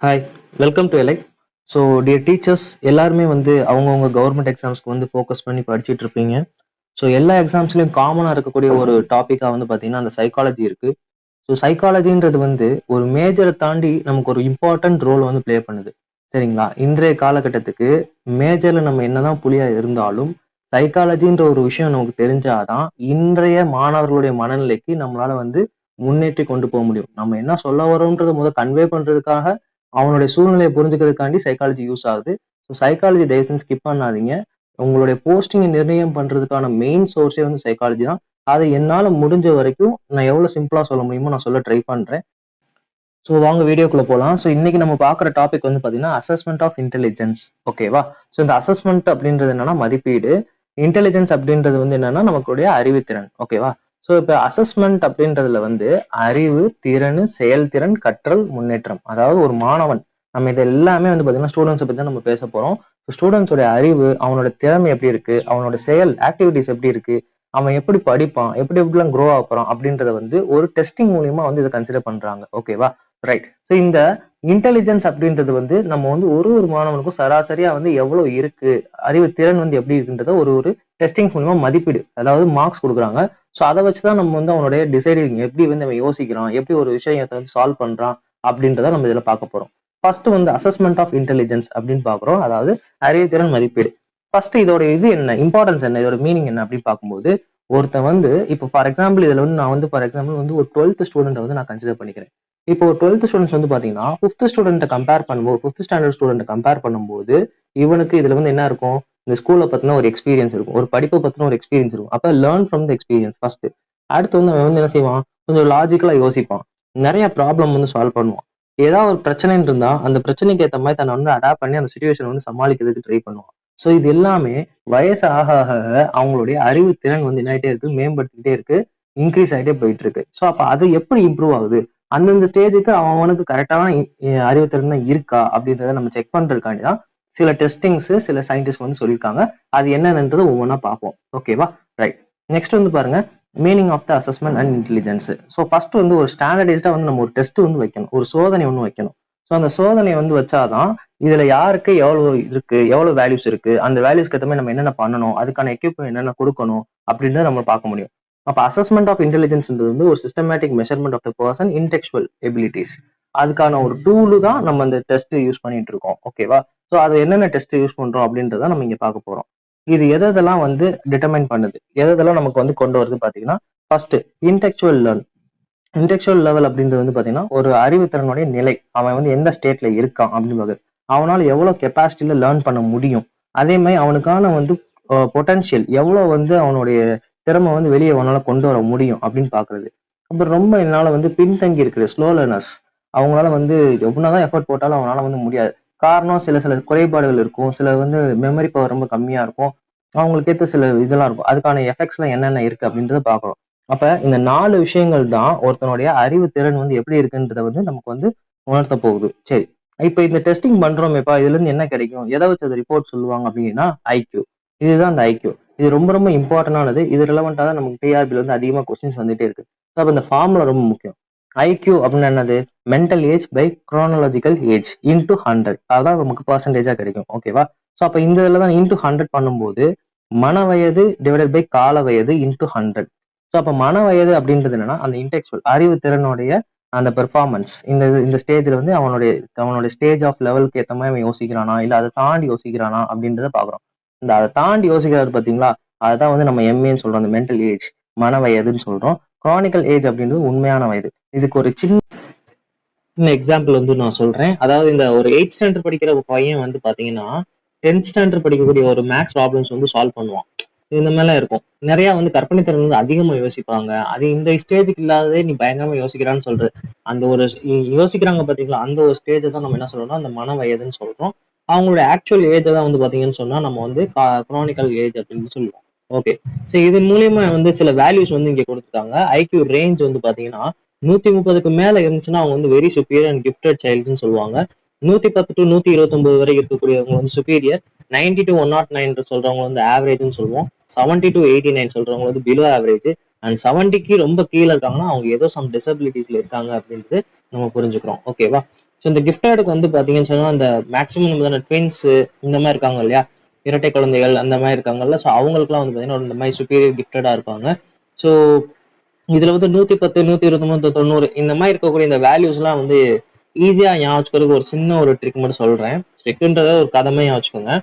Hi, welcome to elite. So dear teachers, எல்லாருமே வந்து அவங்கவுங்க கவர்மெண்ட் எக்ஸாம்ஸ்க்கு வந்து ஃபோக்கஸ் பண்ணி படிச்சுட்டு இருப்பீங்க. ஸோ எல்லா எக்ஸாம்ஸ்லையும் காமனாக இருக்கக்கூடிய ஒரு டாப்பிக்காக வந்து பார்த்தீங்கன்னா அந்த சைக்காலஜி இருக்கு. ஸோ சைக்காலஜின்றது வந்து ஒரு மேஜரை தாண்டி நமக்கு ஒரு இம்பார்ட்டன்ட் ரோல் வந்து ப்ளே பண்ணுது. சரிங்களா? இன்றைய காலகட்டத்துக்கு மேஜர்ல நம்ம என்னதான் புலியா இருந்தாலும் சைக்காலஜின்ற ஒரு விஷயம் நமக்கு தெரிஞ்சாதான் இன்றைய மாணவர்களுடைய மனநிலைக்கு நம்மளால வந்து முன்னேற்றி கொண்டு போக முடியும். நம்ம என்ன சொல்ல வரோன்றதை கன்வே பண்றதுக்காக அவனுடைய சூழ்நிலையை புரிஞ்சுக்கிறதுக்காண்டி சைக்காலஜி யூஸ் ஆகுது. ஸோ சைக்காலஜி தயவு செஞ்சு ஸ்கிப் பண்ணாதீங்க. உங்களுடைய போஸ்டிங் நிர்ணயம் பண்றதுக்கான மெயின் சோர்ஸே வந்து சைக்காலஜி தான். அதை என்னால முடிஞ்ச வரைக்கும் நான் எவ்வளவு சிம்பிளா சொல்ல முடியுமோ நான் சொல்ல ட்ரை பண்றேன். ஸோ வாங்க வீடியோக்குள்ள போகலாம். ஸோ இன்னைக்கு நம்ம பார்க்குற டாபிக் வந்து பார்த்தீங்கன்னா அசஸ்மெண்ட் ஆஃப் இன்டெலிஜென்ஸ். ஓகேவா? ஸோ இந்த அசஸ்மெண்ட் அப்படின்றது என்னன்னா மதிப்பீடு. இன்டெலிஜென்ஸ் அப்படின்றது வந்து என்னன்னா நமக்குடைய அறிவுத்திறன். ஓகேவா? ஸோ இப்போ அசஸ்மெண்ட் அப்படின்றதுல வந்து அறிவு, திறன், செயல்திறன், கற்றல், முன்னேற்றம். அதாவது ஒரு மாணவன் நம்ம இது எல்லாமே வந்து பார்த்தீங்கன்னா ஸ்டூடெண்ட்ஸை பற்றி தான் நம்ம பேச போறோம். ஸ்டூடெண்ட்ஸோட அறிவு, அவனோட திறமை எப்படி இருக்கு, அவனோட செயல் ஆக்டிவிட்டிஸ் எப்படி இருக்கு, அவன் எப்படி படிப்பான், எப்படி எப்படிலாம் க்ரோ ஆகுறான் அப்படின்றத வந்து ஒரு டெஸ்டிங் மூலியமா வந்து இதை கன்சிடர் பண்றாங்க. ஓகேவா? ரைட். ஸோ இந்த இன்டெலிஜென்ஸ் அப்படின்றது வந்து நம்ம வந்து ஒரு ஒரு மாணவனுக்கும் சராசரியா வந்து எவ்வளவு இருக்கு, அறிவு திறன் வந்து எப்படி இருக்குன்றத ஒரு ஒரு டெஸ்டிங் மூலமா மதிப்பீடு, அதாவது மார்க்ஸ் கொடுக்குறாங்க. ஸோ அதை வச்சுதான் நம்ம வந்து அவனுடைய டிசைடிங் எப்படி வந்து அவன் யோசிக்கிறான், எப்படி ஒரு விஷயத்தை வந்து சால்வ் பண்றான் அப்படின்றத நம்ம இதுல பார்க்க போறோம். ஃபர்ஸ்ட் வந்து அசஸ்மெண்ட் ஆஃப் இன்டெலிஜென்ஸ் அப்படின்னு பாக்குறோம். அதாவது அறிவுத்திறன் மதிப்பீடு. ஃபர்ஸ்ட் இதோட இது என்ன, இம்பார்ட்டன்ஸ் என்ன, இதோட மீனிங் என்ன அப்படின்னு பார்க்கும்போது ஒருத்தன் வந்து இப்போ ஃபார் எக்ஸாம்பிள் இதுல வந்து நான் வந்து ஃபார் எக்ஸாம்பிள் வந்து ஒரு 12th ஸ்டூடெண்ட் வந்து நான் கன்சிடர் பண்ணிக்கிறேன். இப்போ 12th ஸ்டூடெண்ட்ஸ் வந்து பாத்தீங்கன்னா 5th ஸ்டூடெண்ட் கம்பேர் பண்ணும்போது 5th ஸ்டாண்டர்ட் ஸ்டூடெண்ட் கம்பேர் பண்ணும்போது இவனுக்கு இதுல வந்து என்ன இருக்கும், இந்த ஸ்கூல்ல பத்தின ஒரு எக்ஸ்பீரியன்ஸ் இருக்கும், ஒரு படிப்பை பத்தின ஒரு எக்ஸ்பீரியன்ஸ் இருக்கும். அப்ப learn from the experience first. அடுத்து வந்து அவன் வந்து என்ன செய்வான், கொஞ்சம் லாஜிக்கலா யோசிப்பான், நிறைய ப்ராப்ளம் வந்து சால்வ் பண்ணுவான். ஏதாவது ஒரு பிரச்சனைன்னு இருந்தா அந்த பிரச்சனைக்கு ஏற்ற மாதிரி தன்னை வந்து அடாப்ட் பண்ணி அந்த சுச்சுவேஷன் வந்து சமாளிக்கிறதுக்கு ட்ரை பண்ணுவான். ஸோ இது எல்லாமே வயசு ஆக ஆக அவங்களுடைய அறிவு திறன் வந்து என்ன ஆயிட்டே இருக்கு, மேம்படுத்திக்கிட்டே இருக்கு, இன்க்ரீஸ் ஆகிட்டே போயிட்டு இருக்கு. ஸோ அப்ப அது எப்படி இம்ப்ரூவ் ஆகுது, அந்தந்த ஸ்டேஜுக்கு அவனுக்கு கரெக்டான அறிவுத்திறன் தான் இருக்கா அப்படின்றத நம்ம செக் பண்றதுக்காண்டி தான் சில டெஸ்டிங்ஸ் சில சயின்டிஸ்ட் வந்து சொல்லியிருக்காங்க. அது என்னன்றது ஒவ்வொன்றா பார்ப்போம். ஓகேவா? ரைட். நெக்ஸ்ட் வந்து பாருங்க, meaning of the assessment and intelligence. So first வந்து ஒரு ஸ்டாண்டர்டைஸ்டா வந்து நம்ம ஒரு டெஸ்ட் வந்து வைக்கணும், ஒரு சோதனை ஒன்று வைக்கணும். ஸோ அந்த சோதனை வந்து வச்சாதான் இதுல யாருக்கு எவ்வளவு இருக்கு, எவ்வளவு வேல்யூஸ் இருக்கு, அந்த வேல்யூஸ்க்கு ஏற்ற மாதிரி நம்ம என்னென்ன பண்ணணும், அதுக்கான எக்யூப்மெண்ட் என்னென்ன கொடுக்கணும் அப்படின்றத நம்ம பார்க்க முடியும். அப்ப அசஸ்மெண்ட் ஆஃப் இன்டெலிஜென்ஸ்ன்றது வந்து ஒரு systematic measurement of the person intellectual abilities. அதுக்கான ஒரு டூலு தான் நம்ம இந்த டெஸ்ட் யூஸ் பண்ணிட்டு இருக்கோம். ஓகேவா? ஸோ அது என்னென்ன டெஸ்ட் யூஸ் பண்றோம் அப்படின்றத நம்ம இங்க பார்க்க போறோம். இது எதெல்லாம் வந்து டிட்டர்மைன் பண்ணுது, எதெல்லாம் நமக்கு வந்து கொண்டு வருது பாத்தீங்கன்னா, ஃபர்ஸ்ட் இன்டெக்சுவல் லேர்ன். இன்டெக்சுவல் லெவல் அப்படின்றது வந்து பாத்தீங்கன்னா ஒரு அறிவுத்திறனுடைய நிலை, அவன் வந்து எந்த ஸ்டேட்ல இருக்கான் அப்படின்னு, அவனால எவ்வளவு கெப்பாசிட்டியில லேர்ன் பண்ண முடியும், அதே மாதிரி அவனுக்கான வந்து பொட்டன்ஷியல் எவ்வளவு வந்து அவனுடைய திறமை வந்து வெளியே அவனால கொண்டு வர முடியும் அப்படின்னு பாக்குறது. அப்புறம் ரொம்ப என்னால வந்து பின்தங்கி இருக்கிற ஸ்லோ லேர்னர்ஸ், அவங்களால வந்து எவ்வளவுதான் எஃபர்ட் போட்டாலும் அவனால வந்து முடியாது. காரணம் சில சில குறைபாடுகள் இருக்கும், சில வந்து மெமரி பவர் ரொம்ப கம்மியா இருக்கும், அவங்களுக்கு ஏற்ற சில இதெல்லாம் இருக்கும். அதுக்கான எஃபெக்ட்ஸ் எல்லாம் என்னென்ன இருக்கு அப்படின்றத பாக்குறோம். அப்ப இந்த 4 விஷயங்கள் தான் ஒருத்தனுடைய அறிவு திறன் வந்து எப்படி இருக்குன்றத வந்து நமக்கு வந்து உணர்த்த போகுது. சரி, இப்ப இந்த டெஸ்டிங் பண்றோமேப்பா, இதுல இருந்து என்ன கிடைக்கும், எதை வச்சு அந்த ரிப்போர்ட் சொல்லுவாங்க அப்படின்னா ஐக்யூ. இதுதான் அந்த ஐக்யூ. இது ரொம்ப ரொம்ப இம்பார்ட்டன்டானது. இது ரிலவெண்டா தான் நமக்கு டிஆர்பில வந்து அதிகமா கொஸ்டின்ஸ் வந்துட்டே இருக்கு. அப்ப இந்த ஃபார்முலா ரொம்ப முக்கியம். ஐக்யூ அப்படின்னு என்னது, mental age by chronological age into 100. அதான் நமக்கு பர்சன்டேஜா கிடைக்கும். ஓகேவா? ஸோ அப்ப இந்த இதுல தான் இன்டூ 100 பண்ணும்போது மன வயது டிவைடட் பை கால வயது இன்டூ 100. ஸோ அப்ப மன வயது அப்படின்றது என்னன்னா அந்த இன்டெக்சுவல் அறிவு திறனுடைய அந்த பெர்ஃபார்மன்ஸ், இந்த ஸ்டேஜ்ல வந்து அவனுடைய ஸ்டேஜ் ஆஃப் லெவலுக்கு ஏற்ற மாதிரி அவன் யோசிக்கிறானா, இல்ல அதை தாண்டி யோசிக்கிறானா அப்படின்றத பாக்குறோம். இந்த அதை தாண்டி யோசிக்கிறாரு பாத்தீங்களா, அதுதான் வந்து நம்ம எம்ஏன்னு சொல்றோம், அந்த மென்டல் ஏஜ், மன வயதுன்னு சொல்றோம். குரானிக்கல் ஏஜ் அப்படின்றது உண்மையான வயது. இதுக்கு ஒரு சின்ன எக்ஸாம்பிள் வந்து நான் சொல்றேன். அதாவது இந்த ஒரு 8th ஸ்டாண்டர்ட் படிக்கிற பையன் வந்து பாத்தீங்கன்னா 10th ஸ்டாண்டர்ட் படிக்கக்கூடிய ஒரு மேக்ஸ் ப்ராப்ளம்ஸ் வந்து சால்வ் பண்ணுவான். இந்த மாதிரிலாம் இருக்கும். நிறைய வந்து கற்பனை திறன் வந்து அதிகமா யோசிப்பாங்க. அது இந்த ஸ்டேஜுக்கு இல்லாததே நீ பயங்கரமா யோசிக்கிறான்னு சொல்றது. அந்த ஒரு யோசிக்கிறாங்க பாத்தீங்களா, அந்த ஒரு ஸ்டேஜ் தான் நம்ம என்ன சொல்றோம்னா அந்த மன வயதுன்னு சொல்றோம். அவங்களோட ஆக்சுவல் ஏஜ் தான் வந்து பாத்தீங்கன்னு சொன்னா நம்ம வந்து குரானிக்கல் ஏஜ் அப்படின்னு சொல்லுவோம். ஓகே. ஸோ இதன் மூலியமா வந்து சில வேல்யூஸ் வந்து இங்க கொடுத்துருக்காங்க. ஐக்யூ ரேஞ்ச் வந்து பாத்தீங்கன்னா 130க்கு மேல இருந்துச்சுன்னா அவங்க வந்து வெரி சுப்பீரியர் அண்ட் கிஃப்டட் சைல்டுன்னு சொல்லுவாங்க. 110 டு 129 வரை இருக்கக்கூடியவங்க வந்து சுப்பீரியர். 90 டு 109 சொல்றவங்க வந்து ஆவரேஜ்னு சொல்லுவோம். 70 டு 89 சொல்றவங்க வந்து பிலோ ஆவரேஜ். அண்ட் 70க்கு ரொம்ப கீழே இருக்காங்கன்னா அவங்க ஏதோ சம் டிசபிலிட்டிஸ்ல இருக்காங்க அப்படின்றது நம்ம புரிஞ்சுக்கிறோம். ஓகேவா? ஸோ இந்த கிஃப்டடுக்கு வந்து பாத்தீங்கன்னு சொன்னா அந்த மேக்ஸிமம் ட்வின்ஸ் இந்த மாதிரி இருக்காங்க இல்லையா, இரட்டை குழந்தைகள் அந்த மாதிரி இருக்காங்கல்ல, ஸோ அவங்களுக்குலாம் வந்து பாத்தீங்கன்னா இந்த மாதிரி சுப்பீரியர் கிஃப்டடா இருப்பாங்க. ஸோ இதுல வந்து 110, 129, 90 இந்த மாதிரி இருக்கக்கூடிய இந்த வேல்யூஸ் எல்லாம் வந்து ஈஸியா ஞாபகம் வச்சுக்கிறதுக்கு ஒரு சின்ன ஒரு ட்ரிக் மட்டும் சொல்றேன். ட்ரிக்ன்றத ஒரு கதமே ஞாபகம் வச்சுக்கோங்க.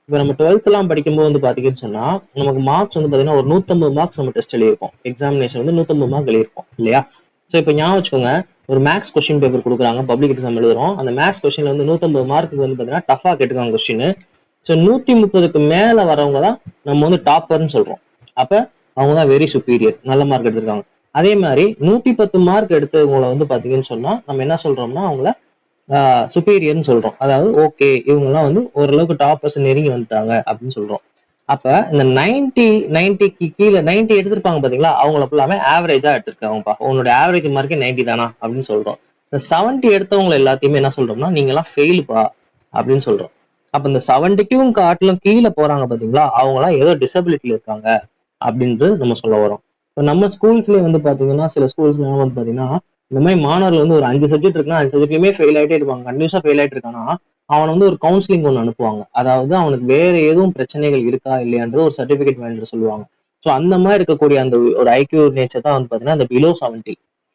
இப்போ நம்ம 12th எல்லாம் படிக்கும்போது வந்து பாத்தீங்கன்னு சொன்னா நமக்கு மார்க்ஸ் வந்து பாத்தீங்கன்னா ஒரு 150 மார்க்ஸ் நம்ம டெஸ்ட் எழுதியிருப்போம். எக்ஸாமினேஷன் வந்து 150 மார்க் எழுதியிருப்போம் இல்லையா. ஸோ இப்போ ஞாபகம் வச்சுக்கோங்க, ஒரு மேக்ஸ் கொஸ்டின் பேப்பர் கொடுக்குறாங்க, பப்ளிக் எக்ஸாம் எழுதுறோம். அந்த மேக்ஸ் கொஸ்டின்ல வந்து 150 மார்க்கு வந்து பாத்தீங்கன்னா டஃபா கேட்டுக்காங்க கொஸ்டின். ஸோ 130க்கு மேல வரவங்க தான் நம்ம வந்து டாப்பர்னு சொல்றோம். அப்ப அவங்க தான் வெரி சுப்பீரியர், நல்ல மார்க் எடுத்திருக்காங்க. அதே மாதிரி 110 மார்க் எடுத்தவங்களை வந்து பாத்தீங்கன்னு சொன்னா நம்ம என்ன சொல்றோம்னா அவங்கள சுப்பீரியர்னு சொல்றோம். அதாவது ஓகே இவங்க எல்லாம் வந்து ஓரளவுக்கு டாப்பர்ஸ் நெருங்கி வந்துட்டாங்க அப்படின்னு சொல்றோம். அப்ப இந்த 90க்கு கீழே 90 எடுத்திருப்பாங்க பாத்தீங்களா, அவங்கள ஃபுல்லாமே ஆவரேஜா எடுத்திருக்காங்கப்பா, உன்னோட ஆவரேஜ் மார்க்கே 90 தானா அப்படின்னு சொல்றோம். இந்த 70 எடுத்தவங்க எல்லாத்தையுமே என்ன சொல்றோம்னா நீங்க எல்லாம் ஃபெயிலுப்பா அப்படின்னு சொல்றோம். அப்ப இந்த 70க்கும் காட்டிலும் கீழே போறாங்க பாத்தீங்களா, அவங்க எல்லாம் ஏதோ டிசபிலிட்டில இருக்காங்க அப்படின்றது நம்ம சொல்ல வரோம். இப்போ நம்ம ஸ்கூல்ஸ்லயே வந்து பாத்தீங்கன்னா சில ஸ்கூல்ஸ்ல வந்து பாத்தீங்கன்னா இந்த மாதிரி மாணவர்கள் வந்து ஒரு 5 சப்ஜெக்ட் இருக்குன்னா 5 சப்ஜெக்ட்லயுமே ஃபெயில் ஆயிட்டே இருப்பாங்க, கண்டினியூஸா ஃபெயில் ஆயிட்டு இருக்கானா அவனை வந்து ஒரு கவுன்சிலிங் ஒன்று அனுப்புவாங்க. அதாவது அவனுக்கு வேற எதுவும் பிரச்சனைகள் இருக்கா இல்லையான்றது ஒரு சர்டிபிகேட் வேணும்னு சொல்லுவாங்க. ஸோ அந்த மாதிரி இருக்கக்கூடிய அந்த ஒரு ஐக்யூ நேச்சர் தான் வந்து பாத்தீங்கன்னா அந்த பிலோ 70.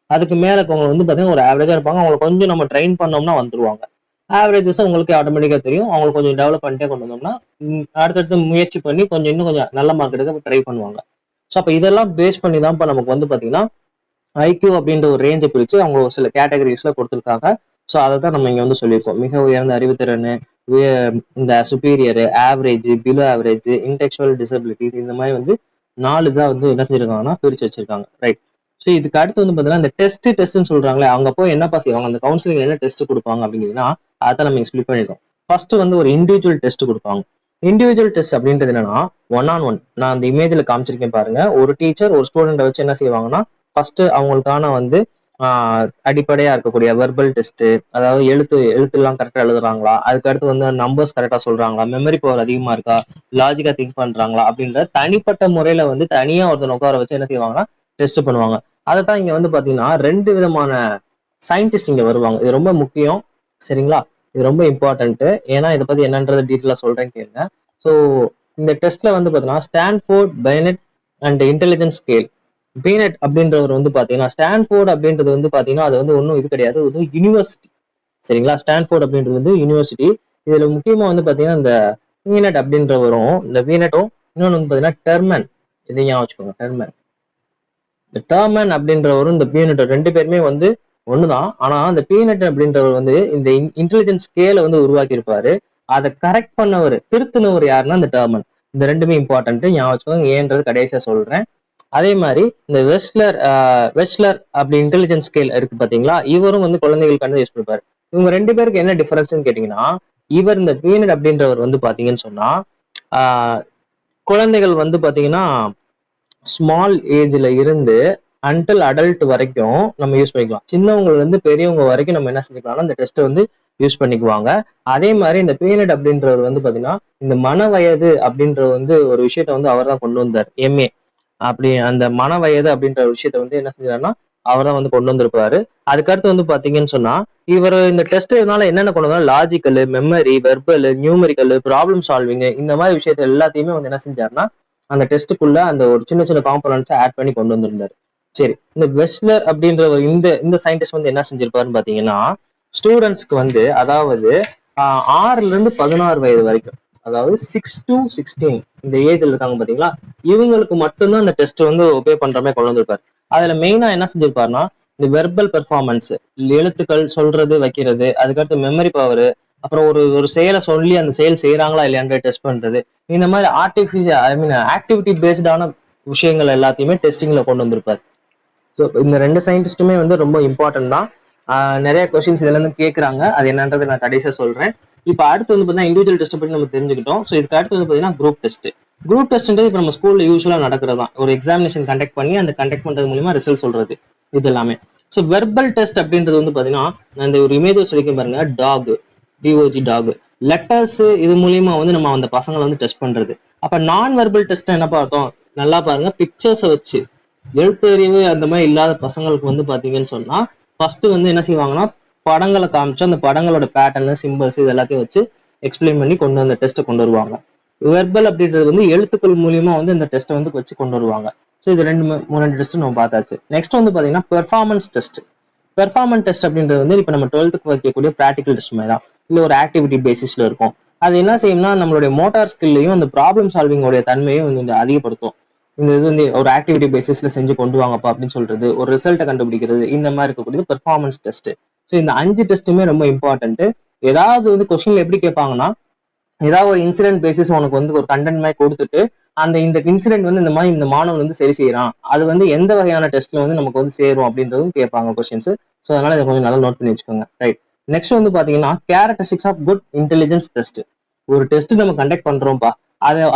அதுக்கு மேல இருக்கவங்க வந்து பாத்தீங்கன்னா ஒரு ஆவரேஜா இருப்பாங்க, அவங்களை கொஞ்சம் நம்ம ட்ரெயின் பண்ணோம்னா வந்துருவாங்க. ஆவரேஜஸ் உங்களுக்கு ஆட்டோமேட்டிக்கா தெரியும், அவங்களுக்கு கொஞ்சம் டெவலப் பண்ணிட்டே கொண்டு வந்தோம்னா அடுத்தடுத்து முயற்சி பண்ணி கொஞ்சம் இன்னும் கொஞ்சம் நல்ல மார்க் எடுக்க ட்ரை பண்ணுவாங்க. ஸோ அப்ப இதெல்லாம் பேஸ் பண்ணி தான் இப்ப நமக்கு வந்து பாத்தீங்கன்னா ஐக்யூ அப்படின்ற ஒரு ரேஞ்சை பிரிச்சு அவங்க ஒரு சில கேட்டகரிஸ்ல கொடுத்துருக்காங்க. ஸோ அதை தான் நம்ம இங்க வந்து சொல்லியிருக்கோம். மிக உயர்ந்த அறிவுத்திறன், இந்த superior, average, below average, intellectual disabilities, இந்த மாதிரி வந்து 4 தான் வந்து என்ன செஞ்சிருக்காங்கன்னா பிரிச்சு வச்சிருக்காங்க. ரைட். ஸோ இதுக்கு அடுத்து வந்து பாத்தீங்கன்னா இந்த டெஸ்ட்னு சொல்றாங்களே, அவங்க போய் என்னப்பா செய்வாங்க, அந்த கவுன்சிலிங் என்ன டெஸ்ட் கொடுப்பாங்க அப்படிங்கிறதுனா அதை நம்ம ஸ்பிளிட் பண்ணிருக்கோம். ஃபர்ஸ்ட் வந்து ஒரு இண்டிவிஜுவல் டெஸ்ட் கொடுப்பாங்க. இண்டிவிஜுவல் டெஸ்ட் அப்படின்றது என்னன்னா 1-on-1. நான் அந்த இமேஜ்ல காமிச்சிருக்கேன் பாருங்க, ஒரு டீச்சர் ஒரு ஸ்டூடெண்ட் வச்சு என்ன செய்வாங்கன்னா ஃபர்ஸ்ட் அவங்களுக்கான வந்து அடிப்படையா இருக்கக்கூடிய வெர்பல் டெஸ்ட், அதாவது எழுத்துலாம் கரெக்டா எழுதுறாங்களா, அதுக்கு அடுத்து வந்து நம்பர்ஸ் கரெக்டா சொல்றாங்களா, மெமரி பவர் அதிகமா இருக்கா, லாஜிக்கா திங்க் பண்றாங்களா அப்படின்ற தனிப்பட்ட முறையில வந்து தனியா ஒருத்தர் உட்கார வச்சு என்ன செய்வாங்கன்னா டெஸ்ட் பண்ணுவாங்க. அதைத்தான் இங்க வந்து பாத்தீங்கன்னா 2 விதமான சயின்டிஸ்ட் இங்க வருவாங்க. இது ரொம்ப முக்கியம், சரிங்களா. இது ரொம்ப இம்பார்ட்டன்ட். ஏன்னா இதை பத்தி என்னன்றதை டீட்டெயிலா சொல்றேன் கேளுங்க. ஸோ இந்த டெஸ்ட்ல வந்து பாத்தீங்கன்னா Stanford, finite and intelligence scale. Peanut அப்படின்றவர் வந்து பாத்தீங்கன்னா ஸ்டான்ஃபோர்ட் அப்படின்றது வந்து பாத்தீங்கன்னா அது வந்து ஒன்றும் இது கிடையாது, இது யூனிவர்சிட்டி, சரிங்களா. ஸ்டான்ஃபோர்ட் அப்படின்றது வந்து யூனிவர்சிட்டி. இதுல முக்கியமா வந்து பாத்தீங்கன்னா இந்த பீனட் அப்படின்றவரும் இந்த பீனட்டும் இன்னொன்று வந்து பாத்தீங்கன்னா டெர்மன், இதையும் வச்சுக்கோங்க டெர்மன். இந்த டெர்மன் அப்படின்றவரும் இந்த பீனட் 2 பேருமே வந்து ஒண்ணுதான். ஆனா அந்த பீனட் அப்படின்றவர் வந்து இந்த இன்டெலிஜென்ஸ் ஸ்கேலை வந்து உருவாக்கி இருப்பாரு. அதை கரெக்ட் பண்ணவர், திருத்தினவர் யாருன்னா இந்த டெர்மன். இந்த ரெண்டுமே இம்பார்ட்டன்ட், ஞாபகம் வச்சுக்கோங்க. ஏன்றது கடைசியா சொல்றேன். அதே மாதிரி இந்த வெஸ்லர் அப்படி இன்டெலிஜென்ஸ் ஸ்கேல் இருக்கு பாத்தீங்களா, இவரும் வந்து குழந்தைகளுக்கான யூஸ் பண்ணிருப்பாரு. இவங்க 2 பேருக்கு என்ன டிஃபரன்ஸ்னு கேட்டீங்கன்னா, இவர் இந்த பீனட் அப்படின்றவர் வந்து பாத்தீங்கன்னு சொன்னா குழந்தைகள் வந்து பாத்தீங்கன்னா ஸ்மால் ஏஜ்ல இருந்து அன்டில் அடல்ட் வரைக்கும் நம்ம யூஸ் பண்ணிக்கலாம். சின்னவங்க இருந்து பெரியவங்க வரைக்கும் நம்ம என்ன செஞ்சுக்கலாம்னா இந்த டெஸ்ட் வந்து யூஸ் பண்ணிக்குவாங்க. அதே மாதிரி இந்த பீனட் அப்படின்றவர் வந்து பாத்தீங்கன்னா இந்த மன வயது அப்படின்ற வந்து ஒரு விஷயத்த வந்து அவர் தான் கொண்டு வந்தார். எம்ஏ அப்படி அந்த மன வயது அப்படின்ற ஒரு விஷயத்த வந்து என்ன செஞ்சாருன்னா அவர் தான் வந்து கொண்டு வந்திருப்பாரு. அதுக்கடுத்து வந்து பாத்தீங்கன்னு சொன்னா இவர் இந்த டெஸ்ட்னால என்னென்ன கொண்டு வந்தாலும் logical, memory, verbal, numerical, problem solving, இந்த மாதிரி விஷயத்த எல்லாத்தையுமே வந்து என்ன செஞ்சாருன்னா அந்த டெஸ்ட்டுக்குள்ள அந்த ஒரு சின்ன சின்ன காம்பனன்ட்ஸை ஆட் பண்ணி கொண்டு வந்திருந்தாரு. சரி, இந்த வெஸ்லர் அப்படின்ற இந்த இந்த சயின்டிஸ்ட் வந்து என்ன செஞ்சிருப்பாருன்னு பாத்தீங்கன்னா ஸ்டூடெண்ட்ஸ்க்கு வந்து அதாவது 6ல இருந்து 16 வயது வரைக்கும், அதாவது 6 to 16 இந்த ஏஜ்ல இருக்காங்க பாத்தீங்களா, இவங்களுக்கு மட்டும்தான் இந்த டெஸ்ட் வந்து ஒபே பண்ற மாதிரி கொண்டு வந்திருப்பாரு. அதுல மெயினா என்ன செஞ்சிருப்பாருன்னா இந்த வெர்பல் பெர்ஃபார்மன்ஸ், எழுத்துக்கள் சொல்றது வைக்கிறது, அதுக்கடுத்து மெமரி பவர், அப்புறம் ஒரு ஒரு செயலை சொல்லி அந்த செயல் செய்யறாங்களா இல்லையான்ற டெஸ்ட் பண்றது, இந்த மாதிரி ஆக்டிவிட்டி பேஸ்டான விஷயங்கள் எல்லாத்தையுமே டெஸ்டிங்ல கொண்டு வந்திருப்பாரு. ஸோ இந்த 2 சயின்டிஸ்டுமே வந்து ரொம்ப இம்பார்ட்டன்ட் தான். நிறைய கொஸ்டின்ஸ் இதுல இருந்து கேட்கறாங்க, அது என்னன்றது நான் கடைசியா சொல்றேன். இப்போ அடுத்து வந்து பாத்தீங்கன்னா இண்டிவிஜுவல் டெஸ்ட் பத்தி நம்ம தெரிஞ்சுக்கிட்டோம். ஸோ இதுக்கு அடுத்து வந்து பாத்தீங்கன்னா குரூப் டெஸ்ட். குரூப் டெஸ்ட்ன்றது இப்போ நம்ம ஸ்கூல்ல யூஸ்வலா நடக்கிறது தான். ஒரு எக்ஸாமினேஷன் கண்டக்ட் பண்ணி அந்த கண்டக்ட் பண்றது மூலமா ரிசல்ட் சொல்றது, இது எல்லாமே. ஸோ வெர்பல் டெஸ்ட் அப்படின்றது வந்து பாத்தீங்கன்னா நான் இந்த ஒரு இமேஜ் சொல்லிக்க பாருங்க, டாக், டிஓஜி டாக், லெட்டர்ஸ், இது மூலியமா வந்து நம்ம அந்த பசங்களை வந்து டெஸ்ட் பண்றது. அப்ப நான் வெர்பல் டெஸ்ட் என்ன பார்த்தோம், நல்லா பாருங்க, பிக்சர்ஸை வச்சு எழுத்தறிவு அந்த மாதிரி இல்லாத பசங்களுக்கு வந்து பாத்தீங்கன்னு சொன்னா ஃபர்ஸ்ட் வந்து என்ன செய்வாங்கன்னா படங்களை காமிச்சு அந்த படங்களோட பேட்டர்ன் சிம்பிள்ஸ் இது எல்லாத்தையும் வச்சு எக்ஸ்பிளைன் பண்ணி கொண்டு வந்த டெஸ்ட்டை கொண்டு வருவாங்க. வெர்பல் அப்படின்றது வந்து எழுத்துக்கள் மூலியமா வந்து இந்த டெஸ்ட்டை வந்து வச்சு கொண்டு வருவாங்க. ஸோ இது ரெண்டு டெஸ்ட் நம்ம பார்த்தாச்சு. நெக்ஸ்ட் வந்து பாத்தீங்கன்னா பெர்ஃபார்மன்ஸ் டெஸ்ட். பெர்ஃபார்மன்ஸ் டெஸ்ட் அப்படின்றது வந்து இப்போ நம்ம 12th வைக்கக்கூடிய ப்ராக்டிகல் டெஸ்ட் மாதிரி தான், இல்லை ஒரு ஆக்டிவிட்டி பேசிஸ்ல இருக்கும். அது என்ன செய்யும்னா நம்மளுடைய மோட்டார் ஸ்கில்லையும் அந்த ப்ராப்ளம் சால்விங்கோடைய தன்மையும் வந்து அதிகப்படுத்தும். இந்த இது வந்து ஒரு ஆக்டிவிட்டி பேசிஸ்ல செஞ்சு கொண்டு வாங்கப்பா அப்படின்னு சொல்றது, ஒரு ரிசல்ட்டை கண்டுபிடிக்கிறது, இந்த மாதிரி இருக்கக்கூடியது பெர்ஃபார்மன்ஸ் டெஸ்ட். ஸோ இந்த 5 டெஸ்ட்டுமே ரொம்ப இம்பார்ட்டன்ட். ஏதாவது வந்து கொஸ்டின்ல எப்படி கேட்பாங்கன்னா, ஏதாவது ஒரு இன்சிடென்ட் பேசிஸ் உனக்கு வந்து ஒரு கண்டென்ட் மாதிரி கொடுத்துட்டு இந்த இன்சிடென்ட் வந்து இந்த மாதிரி இந்த மாணவன் வந்து சரி செய்யறான், அது வந்து எந்த வகையான டெஸ்ட்ல வந்து நமக்கு வந்து சேரும் அப்படின்றதும் கேட்பாங்க கொஸ்டின்ஸ். ஸோ அதனால இதை கொஞ்சம் நல்லா நோட் பண்ணி வச்சுக்கோங்க. ரைட். நெக்ஸ்ட் வந்து பாத்தீங்கன்னா characteristics of good intelligence test. ஒரு டெஸ்ட் நம்ம கண்டக்ட் பண்றோம்ப்பா,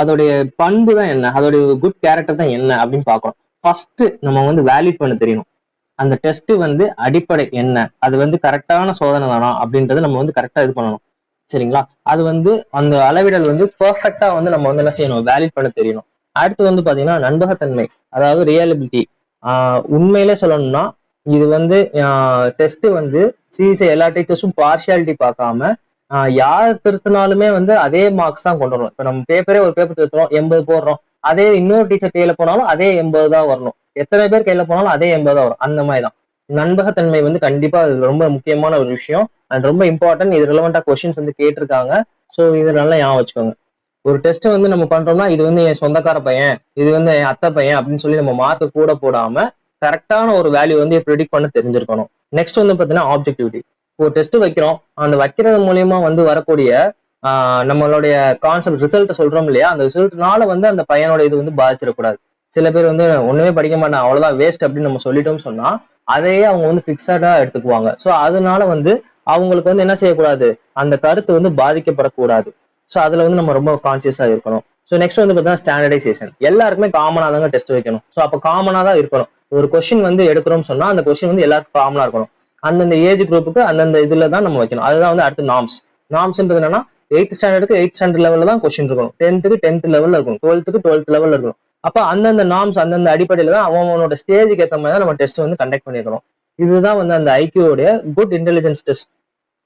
அதோடைய பண்பு தான் என்ன, அதோடைய குட் கேரக்டர் தான் என்ன அப்படின்னு பாக்குறோம். ஃபர்ஸ்ட் நம்ம வந்து வேலிட் பண்ண தெரியணும். அந்த டெஸ்ட் வந்து அடிப்படை என்ன, அது வந்து கரெக்டான சோதனை தானா அப்படின்றத நம்ம வந்து கரெக்டா இது பண்ணணும். சரிங்களா? அது வந்து அந்த அளவிடல் வந்து பெர்ஃபெக்டா வந்து நம்ம வந்து என்ன செய்யணும், வேலிட் பண்ண தெரியணும். அடுத்து வந்து பாத்தீங்கன்னா நண்பகத்தன்மை, அதாவது ரியலபிலிட்டி. உண்மையிலே சொல்லணும்னா இது வந்து டெஸ்ட் வந்து எல்லா டீச்சர்ஸும் பார்ஷியாலிட்டி பார்க்காம யார் திருத்தினாலுமே வந்து அதே மார்க்ஸ் தான் கொண்டு வரணும். இப்ப நம்ம பேப்பரே ஒரு பேப்பர் திருத்துறோம் 80 போடுறோம், அதே இன்னொரு டீச்சர் கையில போனாலும் அதே 80 தான் வரணும், எத்தனை பேர் கையில போனாலும் அதே 80 தான் வரும். அந்த மாதிரி தான் நண்பகத்தன்மை வந்து கண்டிப்பா அது ரொம்ப முக்கியமான ஒரு விஷயம் அண்ட் ரொம்ப இம்பார்ட்டன்ட். இது ரிலவெண்டா கொஸ்டின்ஸ் வந்து கேட்டிருக்காங்க. ஸோ இது நல்லா ஞாபகம் வச்சுக்கோங்க. ஒரு டெஸ்ட் வந்து நம்ம பண்றோம்னா இது வந்து என் சொந்தக்கார பையன், இது வந்து என் அத்தை பையன் அப்படின்னு சொல்லி நம்ம மார்க் கூட போடாம கரெக்டான ஒரு வேல்யூ வந்து ப்ரெடிக்ட் பண்ண தெரிஞ்சிருக்கணும். நெக்ஸ்ட் வந்து பாத்தீங்கன்னா ஆப்ஜெக்டிவிட்டி. ஒரு டெஸ்ட் வைக்கிறோம், அந்த வைக்கிறது மூலியமா வந்து வரக்கூடிய நம்மளுடைய கான்செப்ட் ரிசல்ட் சொல்றோம் இல்லையா, அந்த ரிசல்ட்னால வந்து அந்த பையனோட இது வந்து பாதிச்சிடக்கூடாது. சில பேர் வந்து ஒண்ணுமே படிக்க மாட்டான் அவ்வளவுதான் வேஸ்ட் அப்படின்னு நம்ம சொல்லிட்டோம்னு சொன்னா அதையே அவங்க வந்து பிக்ஸடா எடுத்துக்குவாங்க. ஸோ அதனால வந்து அவங்களுக்கு வந்து என்ன செய்யக்கூடாது, அந்த கருத்து வந்து பாதிக்கப்படக்கூடாது. ஸோ அதுல வந்து நம்ம ரொம்ப கான்சியஸா இருக்கணும். ஸோ நெக்ஸ்ட் வந்து பார்த்தீங்கன்னா ஸ்டாண்டர்டைசேஷன். எல்லாருக்குமே காமனா தாங்க டெஸ்ட் வைக்கணும். ஸோ அப்போ காமனா தான் இருக்கணும். ஒரு கொஸ்டின் வந்து எடுக்கிறோம்னு சொன்னா அந்த கொஸ்டின் வந்து எல்லாருக்கும் காமனா இருக்கணும். அந்தந்த ஏஜ் குரூப்புக்கு அந்தந்த இதுல தான் நம்ம வைக்கணும். அதுதான் வந்து அடுத்து நார்ம்ஸ்ன்றது என்னன்னா 8th ஸ்டாண்டர்டுக்கு 8th ஸ்டாண்டர்ட் லெவல்ல தான் கொஸ்டின் இருக்கணும், 10th 10th லெவல்ல இருக்கணும், 12th 12th லெவல்ல இருக்கணும். அப்ப அந்தந்த நார்ம்ஸ் அந்தந்த அடிப்படையில தான் அவனோட ஸ்டேஜுக்கு ஏற்ற மாதிரி தான் நம்ம டெஸ்ட் வந்து கண்டக்ட் பண்ணிருக்கணும். இதுதான் வந்து அந்த ஐக்கியோடைய குட் இன்டெலிஜென்ஸ் டெஸ்ட்.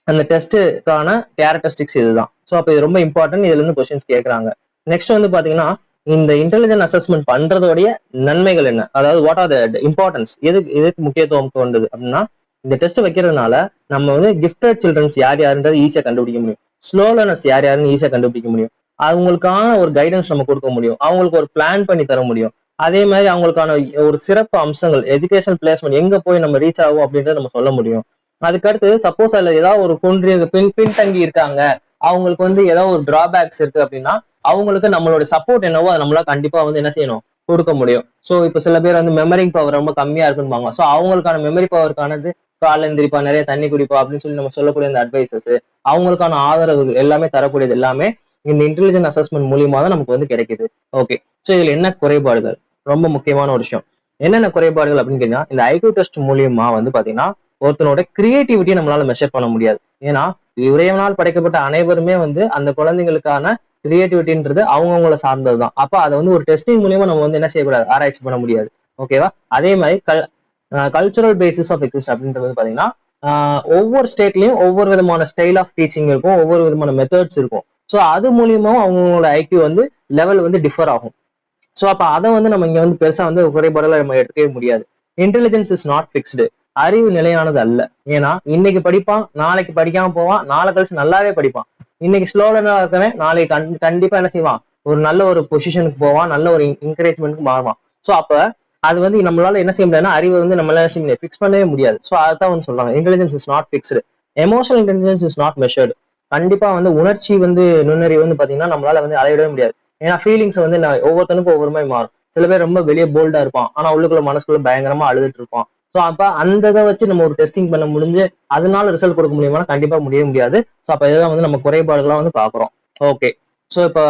அந்த டெஸ்ட்டுக்கான கேரக்டரிஸ்டிக்ஸ் இதுதான். ஸோ அப்போ இது ரொம்ப இம்பார்ட்டன்ட். இதுல இருந்து கொஸ்டின்ஸ் கேட்கறாங்க. நெக்ஸ்ட் வந்து பாத்தீங்கன்னா இந்த இன்டெலிஜென்ட் அசஸ்மெண்ட் பண்றதோடைய நன்மைகள் என்ன, அதாவது வாட் ஆர் த இம்பார்ட்டன்ஸ், எதுக்கு முக்கியத்துவம் கொண்டது அப்படின்னா, இந்த டெஸ்ட் வைக்கிறதுனால நம்ம வந்து கிஃப்டட் சில்ட்ரன்ஸ் யார் யாருன்றது ஈஸியா கண்டுபிடிக்க முடியும், ஸ்லோ லேர்னர்ஸ் யார் யாருன்னு ஈஸியா கண்டுபிடிக்க முடியும், அவங்களுக்கான ஒரு கைடன்ஸ் நம்ம கொடுக்க முடியும், அவங்களுக்கு ஒரு பிளான் பண்ணி தர முடியும். அதே மாதிரி அவங்களுக்கான ஒரு சிறப்பு அம்சங்கள் எஜுகேஷன் பிளேஸ்மெண்ட் எங்க போய் நம்ம ரீச் ஆகும் அப்படின்றத நம்ம சொல்ல முடியும். அதுக்கடுத்து சப்போஸ் அதுல ஏதாவது ஒரு குன்றிய பின்தங்கி இருக்காங்க, அவங்களுக்கு வந்து ஏதாவது ஒரு டிராபேக்ஸ் இருக்கு அப்படின்னா அவங்களுக்கு நம்மளோட சப்போர்ட் என்னவோ அதை நம்மளால கண்டிப்பா வந்து என்ன செய்யணும், கொடுக்க முடியும். ஸோ இப்போ சில பேர் வந்து மெமரி பவர் ரொம்ப கம்மியா இருக்குன்னு, ஸோ அவங்களுக்கான மெமரி பவருக்கானது காலைல எந்திரிப்பா, நிறைய தண்ணி குடிப்பா அப்படின்னு சொல்லி நம்ம சொல்லக்கூடிய அந்த அட்வைசஸ், அவங்களுக்கான ஆதரவு எல்லாமே தரக்கூடியது எல்லாமே இந்த இன்டெலிஜென்ட் அசஸ்மெண்ட் மூலியமா தான் நமக்கு வந்து கிடைக்குது. ஓகே. ஸோ இதுல என்ன குறைபாடுகள், ரொம்ப முக்கியமான ஒரு விஷயம். என்னென்ன குறைபாடுகள் அப்படின்னு கேட்டீங்கன்னா, இந்த ஐக்யூ டெஸ்ட் மூலியமா வந்து பாத்தீங்கன்னா ஒருத்தனோட கிரியேட்டிவிட்டியை நம்மளால மெஷர் பண்ண முடியாது. ஏன்னா இறைவனால் படைக்கப்பட்ட அனைவருமே வந்து அந்த குழந்தைங்களுக்கான கிரியேட்டிவிட்டின்றது அவங்கவுங்கள சார்ந்ததுதான். அப்ப அதை வந்து ஒரு டெஸ்டிங் மூலியமா நம்ம வந்து என்ன செய்யக்கூடாது, ஆராய்ச்சி பண்ண முடியாது. ஓகேவா? அதே மாதிரி கல்ச்சுரல் பேசிஸ் ஆஃப் எக்ஸிஸ்ட் அப்படின்றது பாத்தீங்கன்னா ஒவ்வொரு ஸ்டேட்லயும் ஒவ்வொரு விதமான ஸ்டைல் ஆஃப் டீச்சிங் இருக்கும், ஒவ்வொரு விதமான மெத்தட்ஸ் இருக்கும். ஸோ அது மூலியமாவும் அவங்களோட ஐக்யூ வந்து லெவல் வந்து டிஃபர் ஆகும். ஸோ அப்ப அதை வந்து நம்ம இங்க வந்து பெருசா வந்து குறைபாடுல நம்ம எடுத்துக்கவே முடியாது. Intelligence is not fixed. அறிவு நிலையானது அல்ல. ஏன்னா இன்னைக்கு படிப்பான், நாளைக்கு படிக்காம போவான், நாளை கழிச்சு நல்லாவே படிப்பான். இன்னைக்கு ஸ்லோலனா இருக்கவன் நாளைக்கு கண்டிப்பா என்ன செய்வான், ஒரு நல்ல ஒரு பொசிஷனுக்கு போவான், நல்ல ஒரு என்கரேஜ்மெண்ட்க்கு மாறுவான். ஸோ அப்ப அது வந்து நம்மளால என்ன செய்ய முடியாதுன்னா அறிவை வந்து நம்மளால என்ன செய்ய முடியாது, ஃபிக்ஸ் பண்ணவே முடியாது. ஸோ அதான் வந்து சொல்றாங்க intelligence is not fixed. Emotional intelligence is not measured. கண்டிப்பா வந்து உணர்ச்சி வந்து நுண்ணறிவு வந்து பாத்தீங்கன்னா நம்மளால வந்து அளவிடவே முடியாது. ஏன்னா ஃபீலிங்ஸ் வந்து ஒவ்வொருத்தனுக்கும் ஒவ்வொரு மாதிரி மாறும். சில பேர் ரொம்ப வெளியே போல்டா இருப்பான், ஆனா உள்ளுக்குள்ள மனசுக்குள்ள பயங்கரமா அழுதுட்டு இருப்பான். ஸோ அப்ப அந்த இதை வச்சு நம்ம ஒரு டெஸ்டிங் பண்ண முடிஞ்சு அதனால ரிசல்ட் கொடுக்க முடியுமா, கண்டிப்பா முடியாது. ஸோ அப்ப இதான் வந்து நம்ம குறைபாடுகளா வந்து பாக்குறோம். ஓகே. ஸோ இப்போ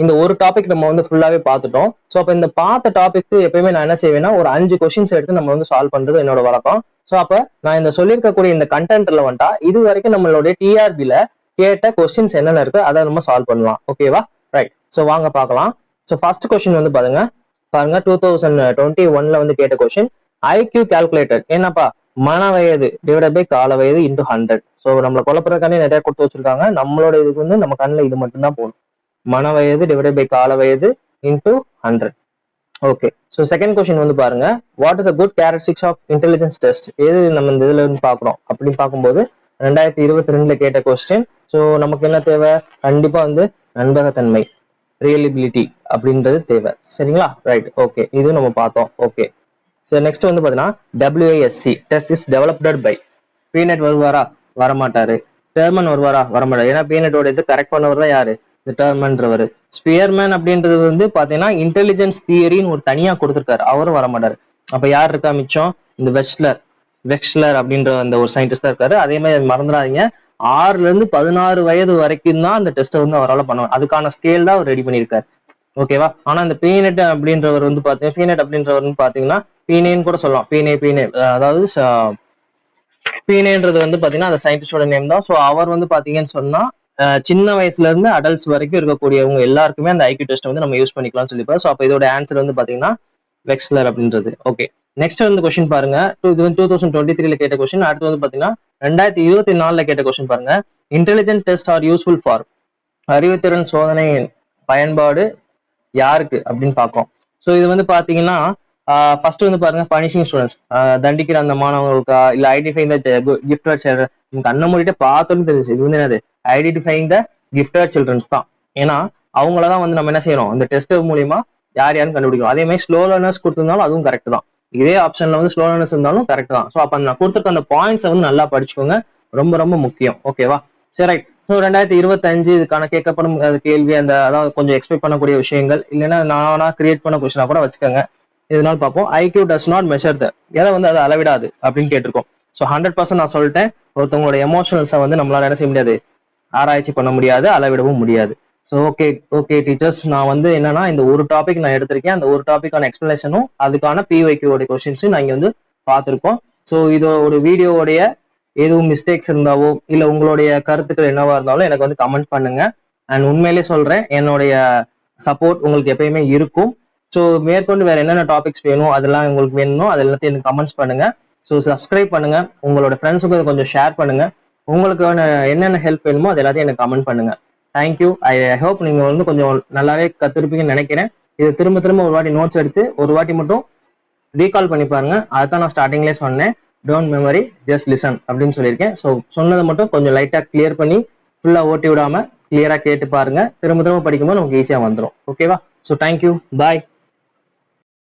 இந்த ஒரு டாபிக் நம்ம வந்து ஃபுல்லாவே பார்த்துட்டோம். ஸோ அப்ப இந்த பார்த்த டாபிக் எப்பயுமே நான் என்ன செய்வேன்னா ஒரு 5 கொஸ்டின்ஸ் எடுத்து நம்ம வந்து சால்வ் பண்றது என்னோட வழக்கம். ஸோ அப்ப நான் இந்த சொல்லியிருக்கக்கூடிய இந்த கண்டென்ட் ரிலவெண்டா இது வரைக்கும் நம்மளுடைய டிஆர்பில கேட்ட கொஸ்டின்ஸ் என்னென்ன இருக்கு அதை நம்ம சால்வ் பண்ணலாம். ஓகேவா? ரைட். ஸோ வாங்க பார்க்கலாம். ஸோ ஃபர்ஸ்ட் கொஸ்டின் வந்து பாருங்க 2021 வந்து கேட்ட கொஸ்டின், ஐக்யூ கால்குலேட்டர் என்னப்பா, மன வயது டிவைட் பை கால வயது இன்டூ 100. ஸோ நம்மளை குழப்பறதுக்காண்டி நிறைய கொடுத்து வச்சிருக்காங்க. நம்மளோட இதுக்கு வந்து நம்ம கண்ணில் இது மட்டும்தான் போகணும். மன வயது டிவைட் பை கால வயது into 100. Okay. So second question வந்து பாருங்க, what is a good characteristics of intelligence test? எது நம்ம இந்த இதுல இருந்து பாக்குறோம் அப்படின்னு பார்க்கும்போது 2022 கேட்ட கொஸ்டின். ஸோ நமக்கு என்ன தேவை? கண்டிப்பா வந்து நண்பகத்தன்மை, ரியலிபிலிட்டி அப்படின்றது தேவை. சரிங்களா? ரைட். ஓகே, இது நம்ம பார்த்தோம். ஓகே. ஸோ நெக்ஸ்ட் வந்து பாத்தீங்கன்னா WISC test is developed by. Binet வருவாரா? வரமாட்டாரு. டெர்மன் வருவாரா? வரமாட்டாரு. ஏன்னா பீனட்டோட இது கரெக்ட் பண்ணவர் தான் யாரு? இந்த டெர்மன்றவர். ஸ்பியர்மேன் அப்படின்றது வந்து பாத்தீங்கன்னா இன்டெலிஜென்ஸ் தியரின்னு ஒரு தனியா கொடுத்துருக்காரு, அவரும் வரமாட்டாரு. அப்ப யார் இருக்கா மிச்சம்? இந்த வெக்ஸ்லர் அப்படின்ற அந்த ஒரு சயின்டிஸ்ட் தான் இருக்காரு. அதே மாதிரி மறந்துடாதீங்க, 6ல இருந்து 16 வயது வரைக்கும் தான் அந்த டெஸ்ட்டை வந்து அவரால் பண்ணுவாங்க. அதுக்கான ஸ்கேல் தான் அவர் ரெடி பண்ணியிருக்காரு. ஓகேவா? ஆனா இந்த பீனட் அப்படின்றவர் வந்து பாத்தீங்கன்னா பீனேன்னு கூட சொல்லலாம். பீனே அதாவது பீனேன்றது வந்து பாத்தீங்கன்னா அந்த சயின்டிஸ்டோட நேம் தான். ஸோ அவர் வந்து பாத்தீங்கன்னு சொன்னா சின்ன வயசுல இருந்து அடல்ட்ஸ் வரைக்கும் இருக்கக்கூடியவங்க எல்லாருக்குமே அந்த ஐக்யூ டெஸ்ட் வந்து நம்ம யூஸ் பண்ணிக்கலாம்னு சொல்லிப்போம். ஸோ அப்போ இதோட ஆன்சர் வந்து பாத்தீங்கன்னா வெக்ஸ்லர் அப்படின்றது. ஓகே. நெக்ஸ்ட் வந்து கொஸ்டின் பாருங்க, இது வந்து 2023 கேட்ட கொஸ்டின். அடுத்து வந்து பாத்தீங்கன்னா 2024 கேட்ட கொஸ்டின் பாருங்க. Intelligent test or useful for. அறிவுத்திறன் சோதனை பயன்பாடு யாருக்கு அப்படின்னு பார்ப்போம். ஸோ இது வந்து பாத்தீங்கன்னா ஃபர்ஸ்ட் வந்து பாருங்க, பனிஷிங் ஸ்டூடெண்ட்ஸ், தண்டிக்கிற அந்த மாணவர்களுக்கா, இல்ல ஐடென்டிஃபைங் த கிஃப்டட் சில்ட்ரன். நமக்கு கண்ண மூடிட்டு பார்த்தோன்னு தெரிஞ்சு இது வந்து என்னது? ஐடென்டிஃபைங் த கிஃப்டட் சில்ட்ரன்ஸ் தான். ஏன்னா அவங்களதான் வந்து நம்ம என்ன செய்யறோம், இந்த டெஸ்ட் மூலியமா யார் யாருன்னு கண்டுபிடிக்கும். அதே மாதிரி ஸ்லோ லேர்னர்ஸ் கொடுத்திருந்தாலும் அதுவும் கரெக்ட் தான். இதே ஆப்ஷன்ல வந்து ஸ்லோ லேர்னர்ஸ் இருந்தாலும் கரெக்ட் தான். ஸோ அப்ப நான் கொடுத்துருக்க அந்த பாயிண்ட்ஸை வந்து நல்லா படிச்சுக்கோங்க, ரொம்ப ரொம்ப முக்கியம். ஓகேவா? சரி, ரைட். ஸோ 2025 இதுக்கான கேட்கப்படும் கேள்வி, அந்த அதாவது கொஞ்சம் எக்ஸ்பெக்ட் பண்ணக்கூடிய விஷயங்கள், இல்லைன்னா நானா கிரியேட் பண்ண கொஸ்டினா கூட வச்சுக்கோங்க. இதனால பார்ப்போம். IQ does not measure the, எதை வந்து அதை அளவிடாது அப்படின்னு கேட்டிருக்கோம். ஸோ 100% நான் சொல்லிட்டேன், ஒருத்தவங்களோட எமோஷனல்ஸை வந்து நம்மளால என்ன செய்ய முடியாது, ஆராய்ச்சி பண்ண முடியாது, அளவிடவும் முடியாது. ஸோ ஓகே டீச்சர்ஸ், நான் வந்து என்னன்னா இந்த ஒரு டாபிக் நான் எடுத்திருக்கேன். அந்த ஒரு டாபிக்கான எக்ஸ்பிளனேஷனும் அதுக்கான PYQ கொஸ்டின்ஸும் நான் இங்க வந்து பார்த்துருக்கோம். ஸோ இதோ ஒரு வீடியோவுடைய எதுவும் மிஸ்டேக்ஸ் இருந்தாவோ இல்லை உங்களுடைய கருத்துக்கள் என்னவா இருந்தாலும் எனக்கு வந்து கமெண்ட் பண்ணுங்க. அண்ட் உண்மையிலேயே சொல்றேன், என்னுடைய சப்போர்ட் உங்களுக்கு எப்பயுமே இருக்கும். ஸோ மேற்கொண்டு வேற என்னென்ன டாபிக்ஸ் வேணும், அதெல்லாம் உங்களுக்கு வேணுமோ அது எல்லாத்தையும் எனக்கு கமெண்ட்ஸ் பண்ணுங்க. ஸோ சப்ஸ்கிரைப் பண்ணுங்க, உங்களோட ஃப்ரெண்ட்ஸுக்கு இதை கொஞ்சம் ஷேர் பண்ணுங்க. உங்களுக்கு என்னென்ன ஹெல்ப் வேணுமோ அது எல்லாத்தையும் எனக்கு கமெண்ட் பண்ணுங்க. தேங்க்யூ. ஐ ஹோப் நீங்க வந்து கொஞ்சம் நல்லாவே கத்துருப்பீங்கன்னு நினைக்கிறேன். இது திரும்ப ஒரு வாட்டி நோட்ஸ் எடுத்து ஒரு வாட்டி மட்டும் ரீகால் பண்ணி பாருங்க. அதுதான் நான் ஸ்டார்டிங்லேயே சொன்னேன், டோன்ட் மெமரி ஜஸ்ட் லிசன் அப்படின்னு சொல்லியிருக்கேன். ஸோ சொன்னதை மட்டும் கொஞ்சம் லைட்டா கிளியர் பண்ணி ஃபுல்லா ஓட்டி விடாம கிளியரா கேட்டு பாருங்க. திரும்ப படிக்கும்போது நமக்கு ஈஸியா வந்துடும். ஓகேவா? ஸோ தேங்க்யூ, பாய்.